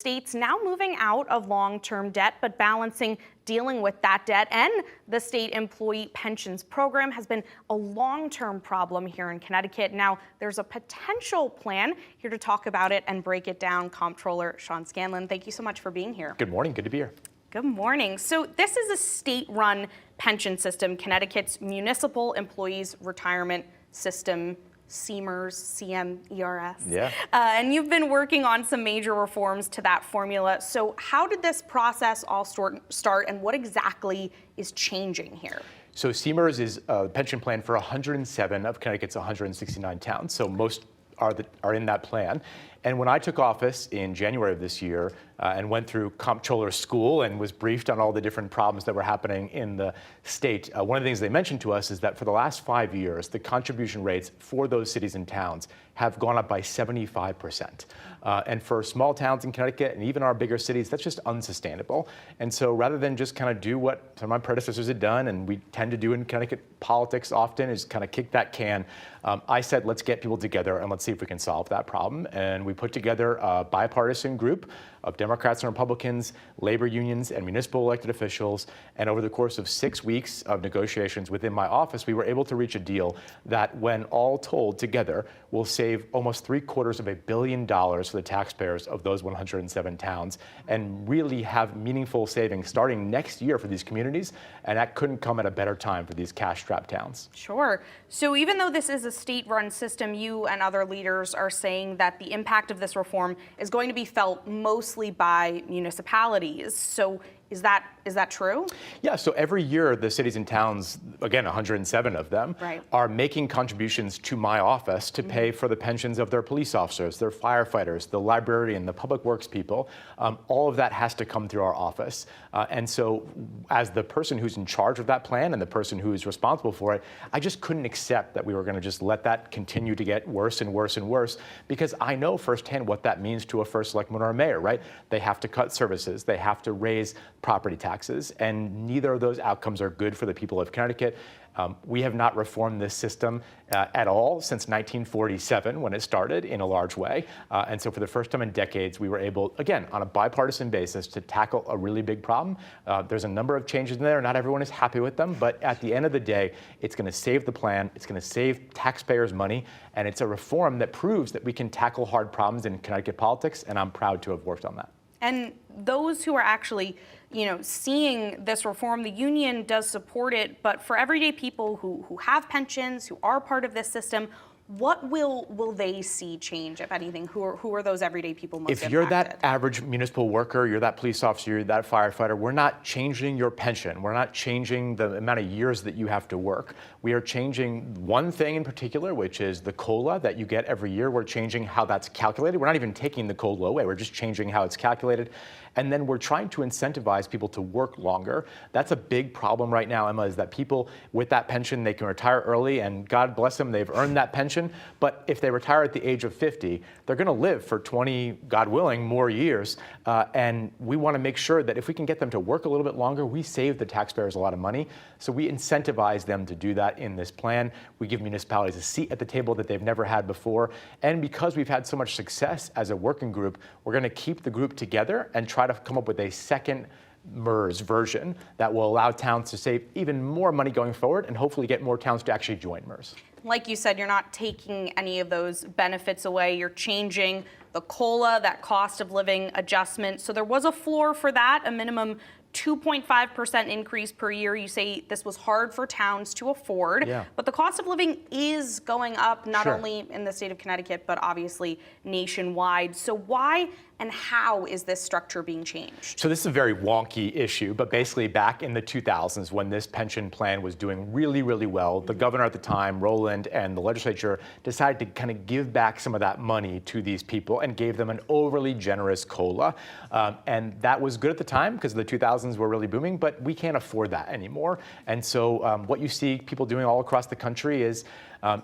states now moving out of long-term debt, but balancing dealing with that debt and the state employee pensions program has been a long-term problem here in Connecticut. Now, there's a potential plan. Here to talk about it and break it down, Comptroller Scanlon. Thank you so much for being here. Good morning. Good to be here. Good morning. So this is a state-run pension system, Connecticut's Municipal Employees Retirement System, CEMRS, CEMRS. Yeah. And you've been working on some major reforms to that formula. So how did this process all start and what exactly is changing here? So CEMRS is a pension plan for 107 of Connecticut's 169 towns. So most are in that plan. And when I took office in January of this year and went through Comptroller school and was briefed on all the different problems that were happening in the state, one of the things they mentioned to us is that for the last 5 years, the contribution rates for those cities and towns have gone up by 75%. And for small towns in Connecticut and even our bigger cities, that's just unsustainable. And so rather than just kind of do what some of my predecessors had done, and we tend to do in Connecticut politics often, is kind of kick that can, I said, let's get people together and let's see if we can solve that problem. And we put together a bipartisan group of Democrats and Republicans, labor unions, and municipal elected officials. And over the course of 6 weeks of negotiations within my office, we were able to reach a deal that, when all told together, will save almost $750 million for the taxpayers of those 107 towns and really have meaningful savings starting next year for these communities. And that couldn't come at a better time for these cash-strapped towns. Sure. So even though this is a state-run system, you and other leaders are saying that the impact of this reform is going to be felt mostly by municipalities. So is that true? Yeah, so every year the cities and towns, again, 107 of them, right, are making contributions to my office to pay for the pensions of their police officers, their firefighters, the librarian, the public works people. All of that has to come through our office. And so as the person who's in charge of that plan and the person who is responsible for it, I just couldn't accept that we were going to just let that continue to get worse and worse and worse, because I know firsthand what that means to a first selectman or a mayor, right? They have to cut services, they have to raise property taxes, and neither of those outcomes are good for the people of Connecticut. We have not reformed this system at all since 1947, when it started in a large way. And so for the first time in decades, we were able, again, on a bipartisan basis, to tackle a really big problem. There's a number of changes in there. Not everyone is happy with them, but at the end of the day, it's going to save the plan, it's going to save taxpayers money, and it's a reform that proves that we can tackle hard problems in Connecticut politics, and I'm proud to have worked on that. And those who are actually, seeing this reform, the union does support it, but for everyday people who have pensions, who are part of this system, what will they see change, if anything? Who are those everyday people most impacted? If you're that average municipal worker, you're that police officer, you're that firefighter, we're not changing your pension. We're not changing the amount of years that you have to work. We are changing one thing in particular, which is the COLA that you get every year. We're changing how that's calculated. We're not even taking the COLA away. We're just changing how it's calculated. And then we're trying to incentivize people to work longer. That's a big problem right now, Emma, is that people with that pension, they can retire early, and God bless them, they've earned that pension. But if they retire at the age of 50, they're going to live for 20, God willing, more years. And we want to make sure that if we can get them to work a little bit longer, we save the taxpayers a lot of money. So we incentivize them to do that in this plan. We give municipalities a seat at the table that they've never had before. And because we've had so much success as a working group, we're going to keep the group together and try to come up with a second CEMRS version that will allow towns to save even more money going forward and hopefully get more towns to actually join CEMRS. Like you said, you're not taking any of those benefits away. You're changing the COLA, that cost of living adjustment. So there was a floor for that, a minimum 2.5% increase per year. You say this was hard for towns to afford, but the cost of living is going up, not only in the state of Connecticut, but obviously nationwide. So why and how is this structure being changed? So this is a very wonky issue, but basically back in the 2000s, when this pension plan was doing really, really well, the governor at the time, Rowland, and the legislature decided to kind of give back some of that money to these people and gave them an overly generous COLA. And that was good at the time because the 2000s were really booming, but we can't afford that anymore. And so what you see people doing all across the country is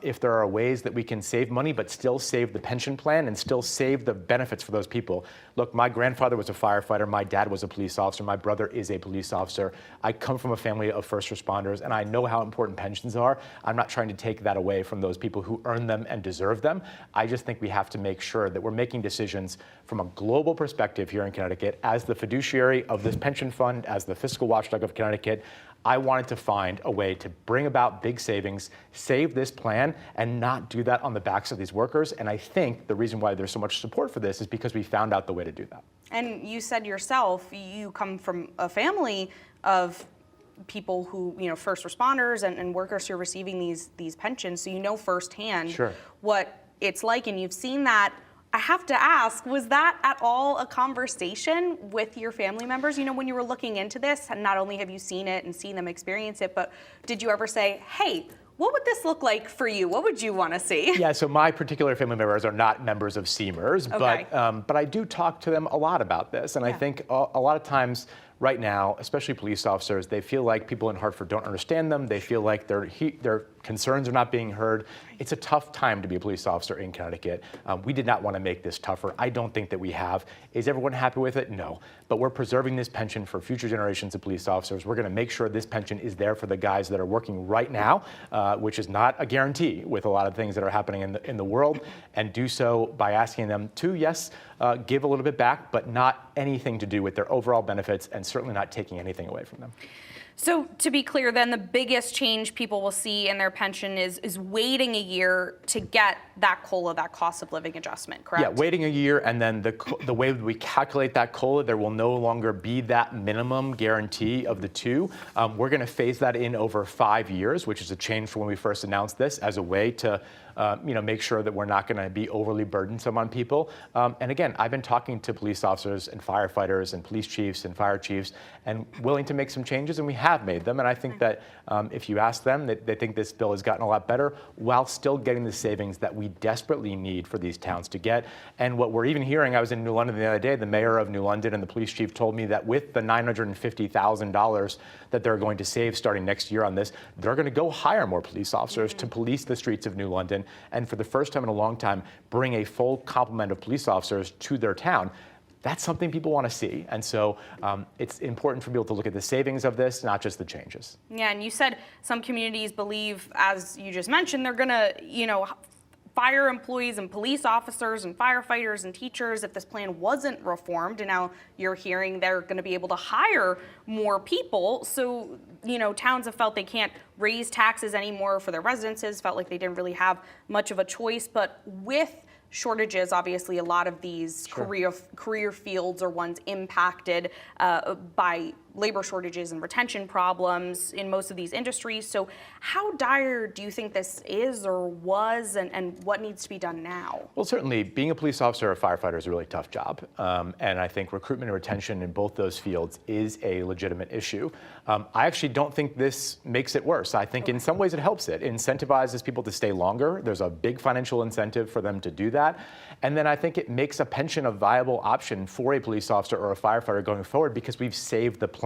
if there are ways that we can save money but still save the pension plan and still save the benefits for those people. Look, my grandfather was a firefighter, my dad was a police officer, my brother is a police officer. I come from a family of first responders, and I know how important pensions are. I'm not trying to take that away from those people who earn them and deserve them. I just think we have to make sure that we're making decisions from a global perspective here in Connecticut. As the fiduciary of this pension fund, as the fiscal watchdog of Connecticut, I wanted to find a way to bring about big savings, save this plan, and not do that on the backs of these workers. And I think the reason why there's so much support for this is because we found out the way to do that. And you said yourself, you come from a family of people who, first responders and workers who are receiving these pensions, so you know firsthand what it's like, and you've seen that. I have to ask, was that at all a conversation with your family members? When you were looking into this, and not only have you seen it and seen them experience it, but did you ever say, hey, what would this look like for you? What would you want to see? Yeah, so my particular family members are not members of CEMRS, okay. but I do talk to them a lot about this. And I think a lot of times right now, especially police officers, they feel like people in Hartford don't understand them. They feel like their concerns are not being heard. It's a tough time to be a police officer in Connecticut. We did not want to make this tougher. I don't think that we have. Is everyone happy with it? No. But we're preserving this pension for future generations of police officers. We're going to make sure this pension is there for the guys that are working right now, which is not a guarantee with a lot of things that are happening in the world, and do so by asking them to, yes, give a little bit back, but not anything to do with their overall benefits, and certainly not taking anything away from them. So to be clear, then, the biggest change people will see in their pension is waiting a year to get that COLA, that cost of living adjustment, correct? Yeah, waiting a year, and then the way we calculate that COLA, there will no longer be that minimum guarantee of the two. We're going to phase that in over 5 years, which is a change from when we first announced this, as a way to make sure that we're not going to be overly burdensome on people. And again, I've been talking to police officers and firefighters and police chiefs and fire chiefs, and willing to make some changes, and we have made them. And I think that if you ask them, they think this bill has gotten a lot better while still getting the savings that we desperately need for these towns to get. And what we're even hearing, I was in New London the other day, the mayor of New London and the police chief told me that with the $950,000 that they're going to save starting next year on this, they're going to go hire more police officers to police the streets of New London, and for the first time in a long time, bring a full complement of police officers to their town. That's something people want to see. And so it's important for people to look at the savings of this, not just the changes. Yeah, and you said some communities believe, as you just mentioned, they're going to, fire employees and police officers and firefighters and teachers if this plan wasn't reformed. And now you're hearing they're going to be able to hire more people. So, towns have felt they can't raise taxes anymore for their residences, felt like they didn't really have much of a choice. But with shortages, obviously a lot of these career fields are ones impacted by labor shortages and retention problems in most of these industries. So how dire do you think this is or was, and what needs to be done now? Well, certainly being a police officer or a firefighter is a really tough job. And I think recruitment and retention in both those fields is a legitimate issue. I actually don't think this makes it worse. I think in some ways it helps it. It incentivizes people to stay longer. There's a big financial incentive for them to do that. And then I think it makes a pension a viable option for a police officer or a firefighter going forward, because we've saved the plan.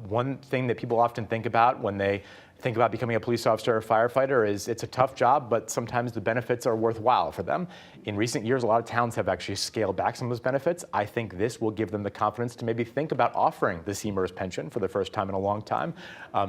One thing that people often think about when they think about becoming a police officer or firefighter is it's a tough job, but sometimes the benefits are worthwhile for them. In recent years, a lot of towns have actually scaled back some of those benefits. I think this will give them the confidence to maybe think about offering the CEMRS pension for the first time in a long time.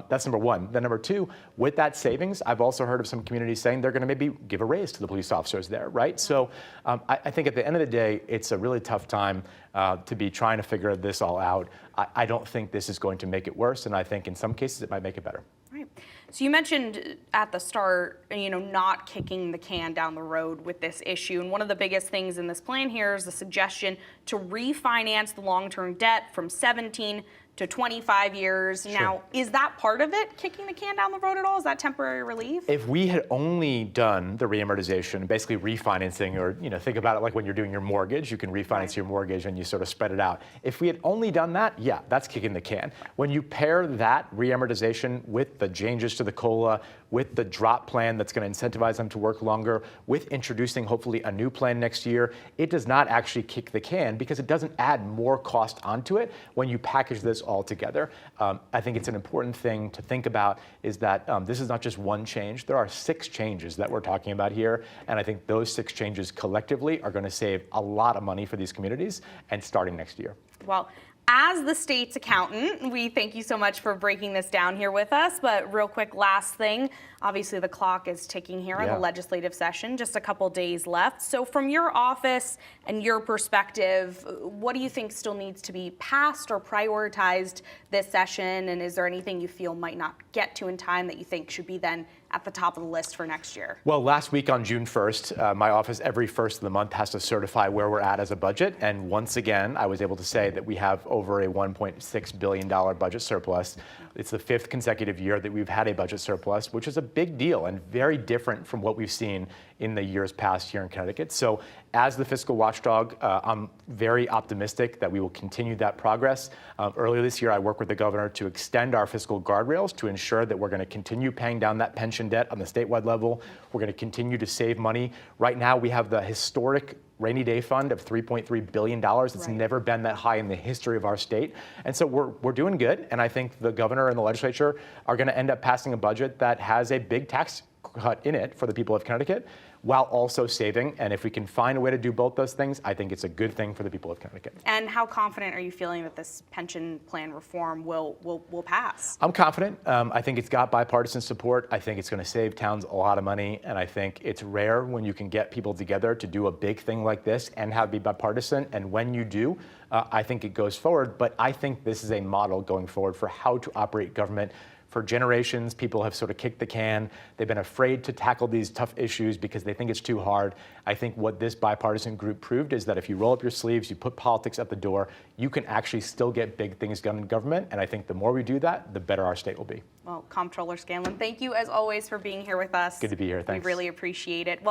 That's number one. Then number two, with that savings, I've also heard of some communities saying they're going to maybe give a raise to the police officers there, right? So I think at the end of the day, it's a really tough time to be trying to figure this all out. I don't think this is going to make it worse, and I think in some cases it might make it better. Right. So you mentioned at the start, not kicking the can down the road with this issue. And one of the biggest things in this plan here is the suggestion to refinance the long-term debt from 17 to 25 years. Sure. Now, is that part of it, kicking the can down the road at all? Is that temporary relief? If we had only done the reamortization, basically refinancing, or think about it like when you're doing your mortgage, you can refinance your mortgage and you sort of spread it out. If we had only done that, yeah, that's kicking the can. When you pair that reamortization with the changes to the COLA, with the drop plan that's going to incentivize them to work longer, with introducing hopefully a new plan next year, it does not actually kick the can, because it doesn't add more cost onto it when you package this all together. I think it's an important thing to think about is that this is not just one change. There are 6 changes that we're talking about here, and I think those 6 changes collectively are going to save a lot of money for these communities and starting next year. Well, as the state's accountant, we thank you so much for breaking this down here with us. But real quick, last thing, obviously the clock is ticking here on the legislative session, just a couple days left. So from your office and your perspective, what do you think still needs to be passed or prioritized this session? And is there anything you feel might not get to in time that you think should be then at the top of the list for next year? Well, last week on June 1st, my office every first of the month has to certify where we're at as a budget. And once again, I was able to say that we have over a $1.6 billion budget surplus. It's the 5th consecutive year that we've had a budget surplus, which is a big deal and very different from what we've seen in the years past here in Connecticut. So as the fiscal watchdog, I'm very optimistic that we will continue that progress. Earlier this year, I worked with the governor to extend our fiscal guardrails to ensure that we're going to continue paying down that pension debt on the statewide level. We're going to continue to save money. Right now, we have the historic rainy day fund of $3.3 billion. It's never been that high in the history of our state. And so we're doing good. And I think the governor and the legislature are going to end up passing a budget that has a big tax cut in it for the people of Connecticut, while also saving. And if we can find a way to do both those things, I think it's a good thing for the people of Connecticut. And how confident are you feeling that this pension plan reform will pass? I'm confident. I think it's got bipartisan support. I think it's going to save towns a lot of money. And I think it's rare when you can get people together to do a big thing like this and have it be bipartisan. And when you do, I think it goes forward. But I think this is a model going forward for how to operate government. For generations, people have sort of kicked the can. They've been afraid to tackle these tough issues because they think it's too hard. I think what this bipartisan group proved is that if you roll up your sleeves, you put politics at the door, you can actually still get big things done in government. And I think the more we do that, the better our state will be. Well, Comptroller Scanlon, thank you as always for being here with us. Good to be here. Thanks. We really appreciate it. Well,